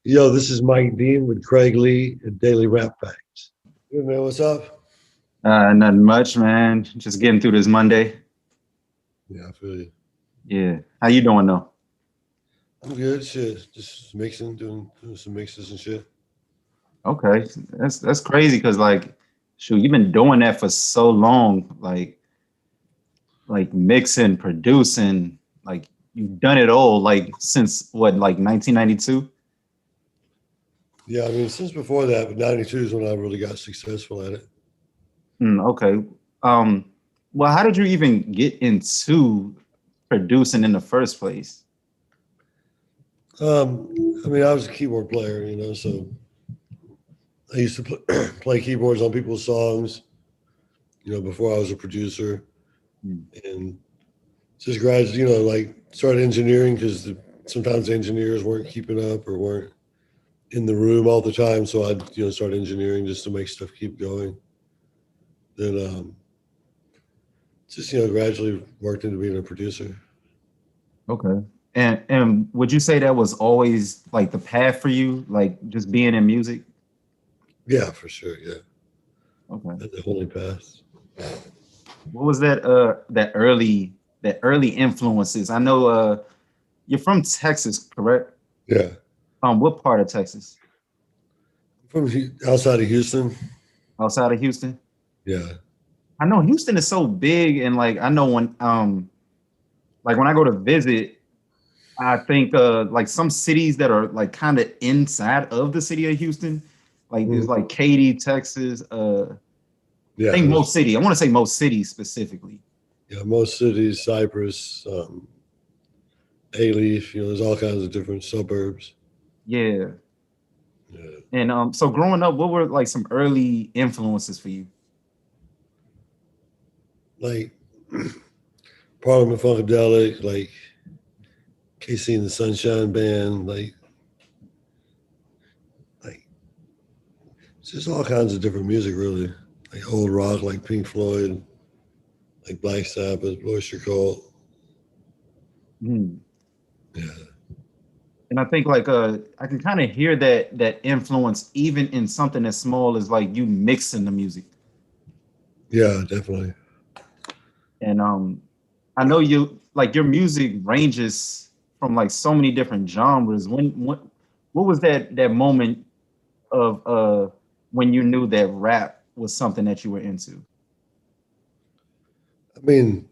Yo, this is Mike Dean with Craig Lee at Daily Rap Facts. Good man, what's up? Nothing much, man. Just getting through this Monday. Yeah, I feel you. Yeah. How you doing though? I'm good. Shit, just mixing, doing some mixes and shit. Okay. That's crazy because like shoot, you've been doing that for so long, like mixing, producing, like you've done it all like since what, like 1992? Yeah, I mean, since before that, but '92 is when I really got successful at it. Okay. Um, well, how did you even get into producing in the first place? I mean, I was a keyboard player, so I used to play keyboards on people's songs, before I was a producer, Hmm. and just gradually, like started engineering because sometimes the engineers weren't keeping up or weren't in the room all the time. So I'd start engineering just to make stuff keep going. Then just gradually worked into being a producer. Okay. And would you say that was always like the path for you, like just being in music? Yeah, for sure. Yeah, Okay. at the holy path. What was that early influences? I know you're from Texas, correct? Yeah, What part of Texas? from outside of Houston. Outside of Houston? Yeah, I know Houston is so big, and like I know when I go to visit, I think like some cities that are like kind of inside of the city of Houston, like there's Mhm. like Katy, Texas, I Yeah, think most city. I want to say most cities specifically. yeah. Most cities, Cypress, A-Leaf. There's all kinds of different suburbs. Yeah. Yeah, And so growing up, what were like some early influences for you? like Parliament Funkadelic, like KC and the Sunshine Band, like just all kinds of different music, really. Like old rock, like Pink Floyd, like Black Sabbath, Oyster Cult. Hmm. Yeah, And I think like I can kind of hear that influence even in something as small as like you mixing the music. yeah, definitely. And I know you like your music ranges from like so many different genres. What was that moment of when you knew that rap was something that you were into? I mean,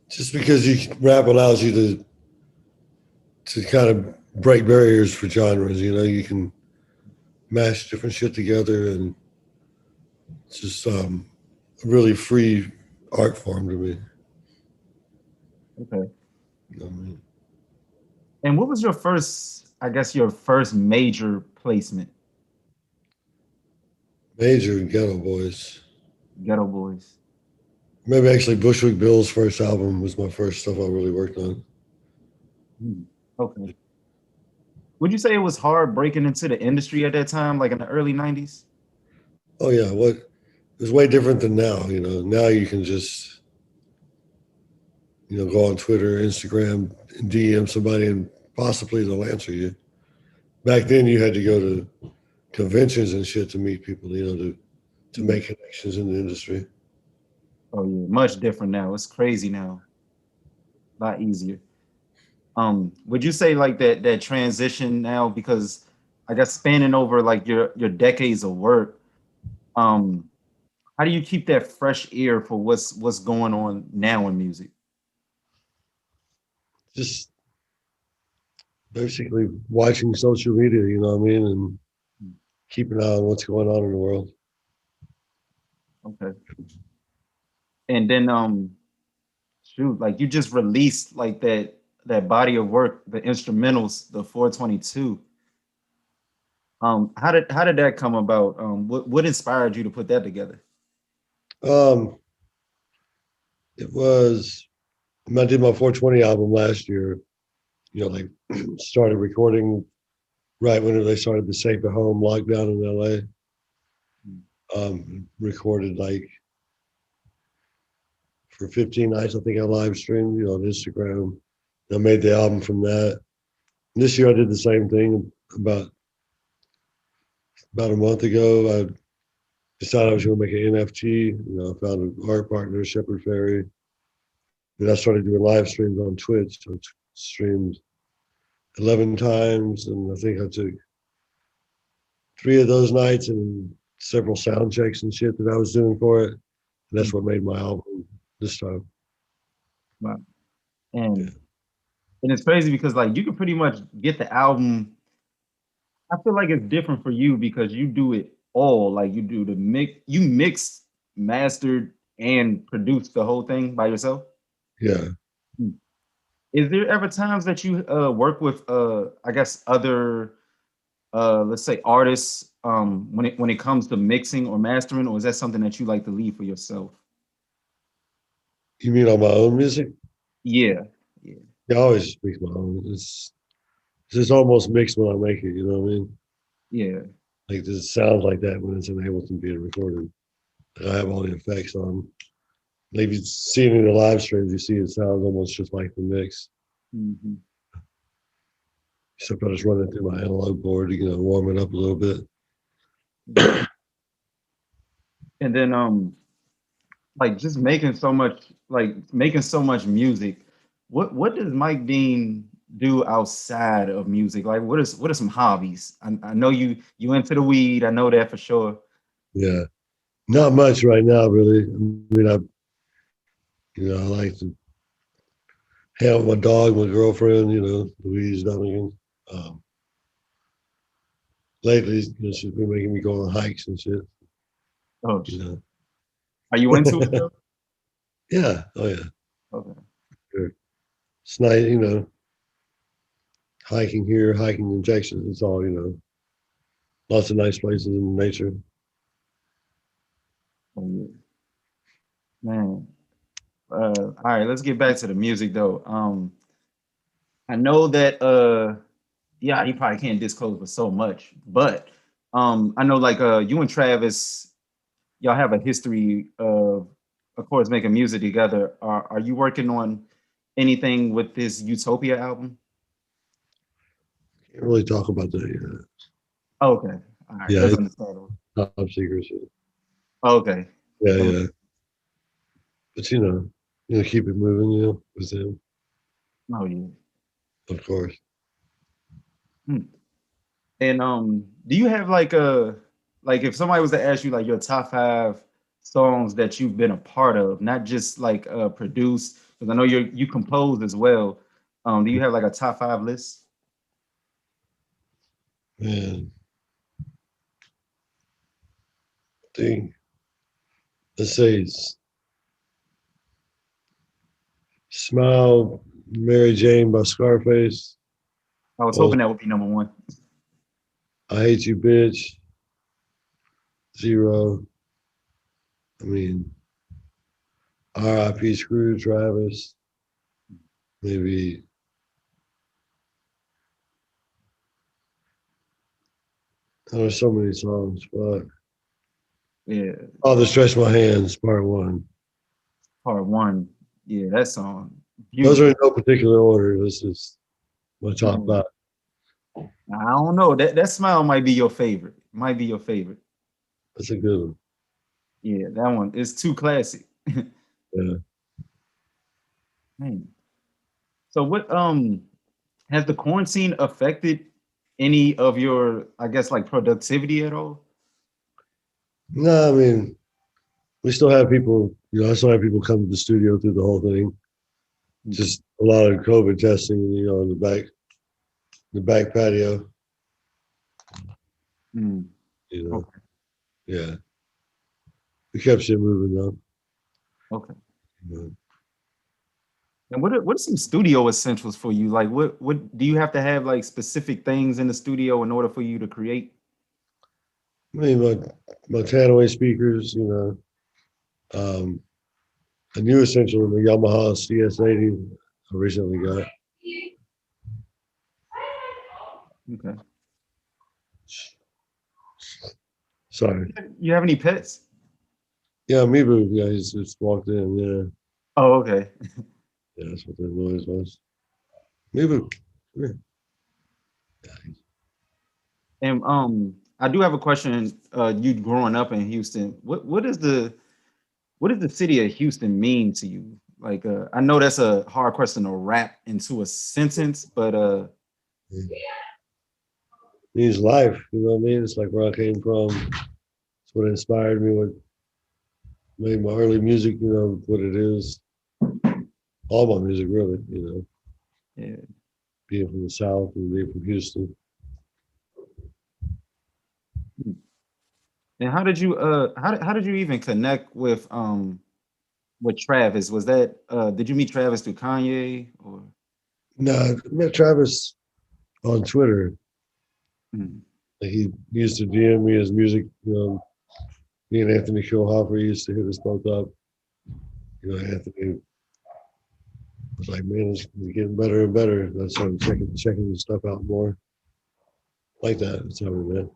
just because rap allows you to kind of break barriers for genres, you can mash different shit together, and it's just a really free art form to me. Okay. You know what I mean? And what was your first, I guess your first major placement? Major Ghetto Boys. Ghetto Boys. Maybe actually Bushwick Bill's first album was my first stuff I really worked on. Hmm. Okay. Would you say it was hard breaking into the industry at that time, like in the early 90s? Oh yeah, what it was way different than now. Now you can just go on Twitter, Instagram, and DM somebody, and possibly they'll answer you. Back then, you had to go to conventions and shit to meet people. To Hmm. make connections in the industry. Oh yeah, much different now. It's crazy now. A lot easier. Would you say like that transition now because I guess spanning over like your decades of work, um, how do you keep that fresh ear for what's going on now in music? Just basically watching social media. You know what I mean, and keeping an eye on what's going on in the world. Okay. And then shoot, like you just released like that body of work, the instrumentals, the 422. How did that come about? What inspired you to put that together? Um, it was I did my 420 album last year. Like started recording right when they started the safe at home lockdown in LA. Recorded like for 15 nights. I think I live streamed, on Instagram. I made the album from that. And this year I did the same thing about about a month ago, I decided I was going to make an NFT. I found an art partner, Shepherd Ferry. Then I started doing live streams on Twitch. So I streamed 11 times, and I think I took 3 of those nights and several sound checks and shit that I was doing for it. And that's what made my album this time. Wow. Yeah. And it's crazy because like you can pretty much get the album. I feel like it's different for you because you do it all. Like you do the mix, mastered, and produce the whole thing by yourself. Yeah. Hmm. Is there ever times that you work with I guess other let's say artists when it comes to mixing or mastering, or is that something that you like to leave for yourself? You mean on my own music? Yeah. Yeah. Yeah, I always mix my own. It's just almost mixed when I make it, you know what I mean? Yeah. Like it sounds like that when it's in Ableton being recorded. I have all the effects on. Like you see it in the live streams, you see it sounds almost just like the mix. Mhm. Except I just run it through my analog board to warm it up a little bit. And then like just making so much music. What does Mike Dean do outside of music? Like what are some hobbies? I know you into the weed, I know that for sure. Yeah. Not much right now, really. I mean, I like to hang out with my dog, my girlfriend, Louise Dunnigan. Um, lately, she's been making me go on hikes and shit, Oh you shit. know. Are you into it though? Yeah. Oh, yeah. Okay. Sure. It's nice, hiking here, hiking in Texas. It's all, lots of nice places in nature. Oh yeah. Man. All right, let's get back to the music though. I know that yeah, you probably can't disclose for so much, but I know like you and Travis, y'all have a history of course, making music together. Are you working on anything with this Utopia album? Can't really talk about that yet. Oh, okay, all right, Yeah, that's it's understandable. top secret shit. Okay, Yeah, um, yeah. But keep it moving, with him, oh yeah. of course. Hmm. And do you have like a like if somebody was to ask you like your top five songs that you've been a part of, not just like produced, because I know you composed as well. Do you have like a top five list? Man, thing. Let's say it's Smile, Mary Jane by Scarface. I was Oh, hoping that would be number one. I Hate You, Bitch. Zero. I mean, R.I.P. Screw Travis. Maybe, there's so many songs, but Yeah, Oh, The Stretch My Hands, part one. part one. Yeah, that song, Those are in beautiful. no particular order. This is my top Man, five. I don't know. That smile might be your favorite. Might be your favorite. That's a good one. Yeah, that one is too classic. Yeah. Man. So what has the quarantine affected any of your, I guess, like productivity at all? No, I mean, we still have people, I still have people come to the studio through the whole thing. Just a lot of COVID testing, in the back patio, Mm, you know. okay, Yeah. We kept shit moving though. okay. You know. And what are some studio essentials for you? Like what do you have to have like specific things in the studio in order for you to create? I mean, my Tanaway speakers, um, a new essential, the Yamaha CS80 I recently got. Okay. Sorry. You have any pets? Yeah, Mibu, yeah, he's just walked in. Yeah. Oh, okay. Yeah, that's what that noise was. Mibu. Come here. And I do have a question. You growing up in Houston, what does the city of Houston mean to you? Like, I know that's a hard question to wrap into a sentence, but Means life, you know what I mean? It's like where I came from. It's what inspired me, what made my early music, you know, what it is. All my music, really, you know, yeah. being from the South and being from Houston. And how did you even connect with Travis? Was that did you meet Travis through Kanye or? No, I met Travis on Twitter. Mm, He used to DM me his music. You know, me and Anthony Schulhofer used to hit us both up. You know, Anthony was like, man, it's getting better and better. I started checking the stuff out more. Like that. That's how we met.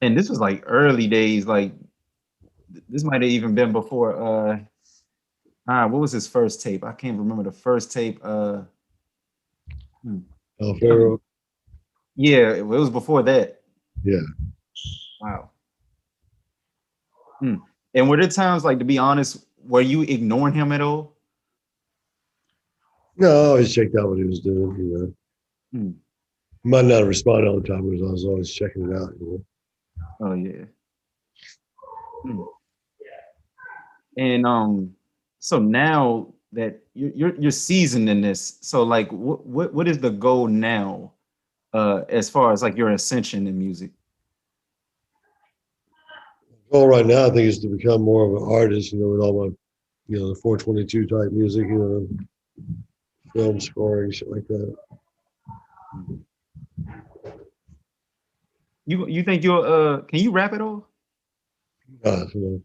and this was like early days, like this might have even been before what was his first tape? I can't remember the first tape. Hmm, damn. Alfaro, Yeah, it was before that. yeah. Wow. Hmm. And were there times, like, to be honest, were you ignoring him at all? No, I always checked out what he was doing, you know. Hmm. Might not respond all the time, but I was always checking it out, you know. Oh yeah. Hmm. And so now that you're seasoned in this, so like what is the goal now as far as like your ascension in music? Goal right now, I think, is to become more of an artist, you know, with all my, you know, the 422 type music, you know, film scoring, shit like that. You think you'll can you rap at all? You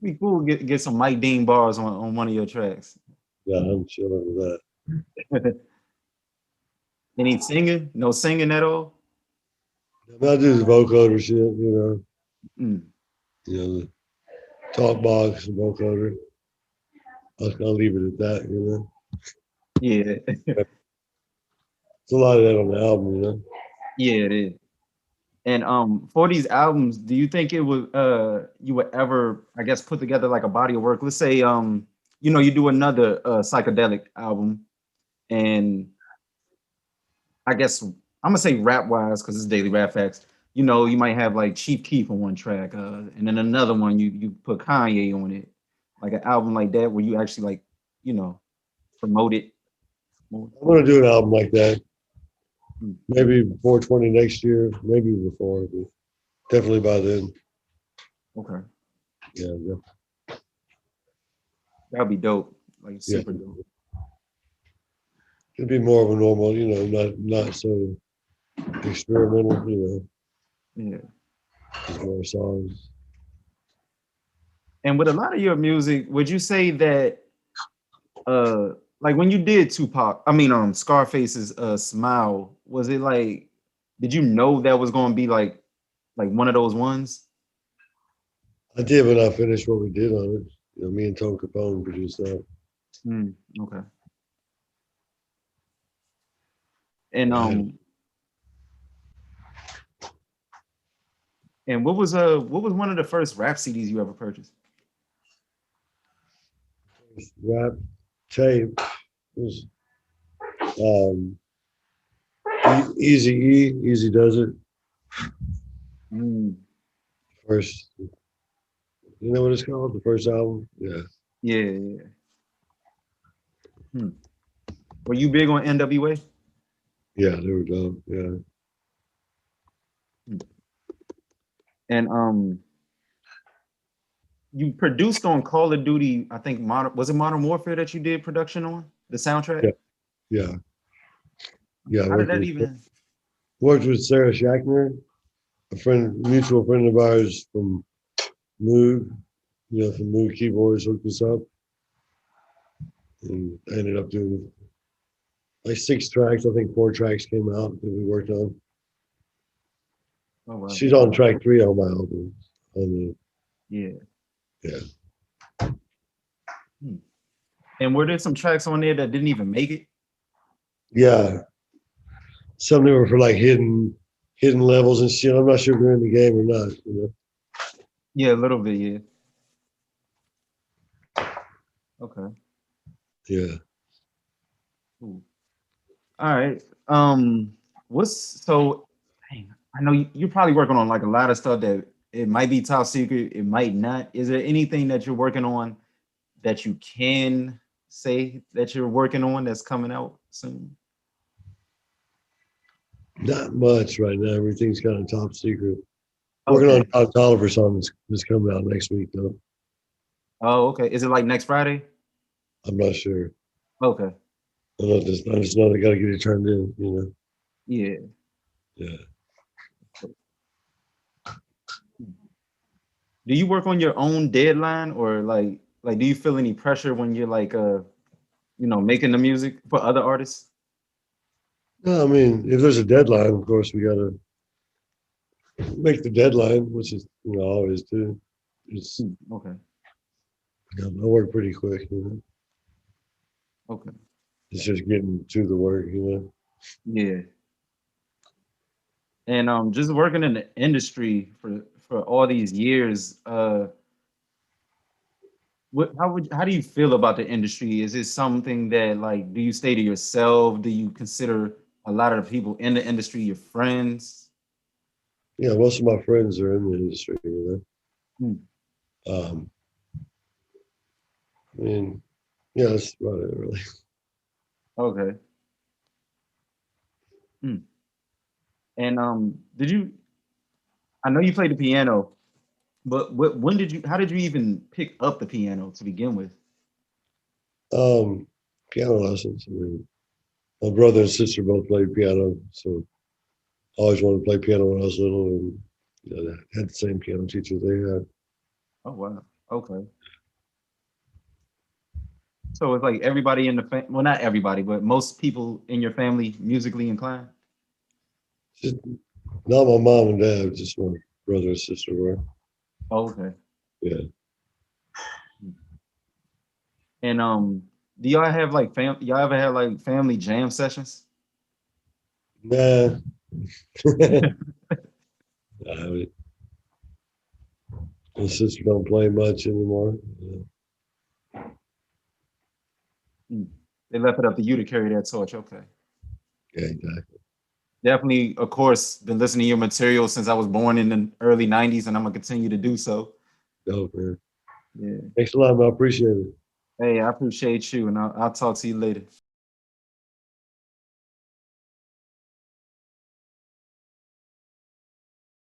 Be cool, get some Mike Dean bars on one of your tracks. know, yeah, I'm chilling with that. Any singing? No singing at all? I do the vocoder shit, Mm. you know, the talk box, the vocoder. I'll leave it at that, you know. Yeah. It's a lot of that on the album, you know. Yeah, it is. And for these albums, do you think it would you would ever, I guess, put together like a body of work? Let's say you do another psychedelic album, and I guess I'm gonna say rap wise because it's Daily Rap Facts. You might have like Chief Keef on one track, and then another one you put Kanye on it, like an album like that where you actually like you know promote it more. I'm gonna do an album like that. Mm, Maybe 420 next year, maybe before, but definitely by then. okay, Yeah, yeah, that'd be dope, like yeah. super dope. It'd be more of a normal, you know, not so experimental, you Yeah. know, just more songs. And with a lot of your music, would you say that like when you did Scarface's Smile, was it like did you know that was gonna be like one of those ones? I did when I finished what we did on it. You know, me and Tone Capone produced that. Mm, okay. And I had what was one of the first rap CDs you ever purchased? a rap tape. It was um, Easy Does It. Mm, First, you know what it's called? The first album? Yeah. yeah, yeah. Hmm. Were you big on NWA? Yeah, they were dope. Yeah. Hmm. And you produced on Call of Duty, I think Modern Warfare that you did production on the soundtrack? Yeah. Yeah. Yeah. How did that even? Worked with Sarah Shackner, mutual friend of ours from Moog, you know, from Moog Keyboards hooked us up. And I ended up doing like 6 tracks. I think 4 tracks came out that we worked on. Oh wow. She's on track 3 on my album. Yeah. Yeah. Hmm. And were there some tracks on there that didn't even make it? Yeah. some of them are for like hidden levels and shit. I'm not sure if they're in the game or not. You know? Yeah, a little bit. Yeah. Okay. Yeah. Cool. All right. What's so? Dang, I know you're probably working on like a lot of stuff that it might be top secret, it might not. Is there anything that you're working on that you can say that you're working on that's coming out soon? Not much right now. Everything's kind of top secret. Working Okay. on Todd Tolliver song that's coming out next week though. Oh, okay. Is it like next Friday? I'm not sure. Okay. I just know they got to get it turned in. You know. Yeah. Yeah. Do you work on your own deadline or like do you feel any pressure when you're like making the music for other artists? No, I mean, if there's a deadline, of course we got to make the deadline, which is I always do. It's Okay. I work pretty quick. You know. Okay. It's just getting to the work. You know. Yeah. And just working in the industry for all these years, how do you feel about the industry? Is it something that like do you stay to yourself? Do you consider a lot of the people in the industry your friends? Yeah, most of my friends are in the industry. You Hmm. know. I mean, yeah, that's about it, really. Okay. Hmm. And did you? I know you played the piano, but when did you? How did you even pick up the piano to begin with? Um, Piano lessons. I mean, my brother and sister both played piano, so I always wanted to play piano when I was little, and I had the same piano teacher they had. Oh wow. Okay. So it's like everybody in the well, not everybody, but most people in your family musically inclined. Just not my mom and dad, just my brother and sister were. Oh, okay. Yeah. And do y'all have like y'all ever had like family jam sessions? Nah. Nah, my sister don't play much anymore. Yeah, Hmm. They left it up to you to carry that torch. Okay. yeah, exactly. Definitely, of course, been listening to your material since I was born in the early 90s, and I'm gonna continue to do so. Dope, man. Yeah. Thanks a lot, man. I appreciate it. Hey, I appreciate you, and I'll talk to you later.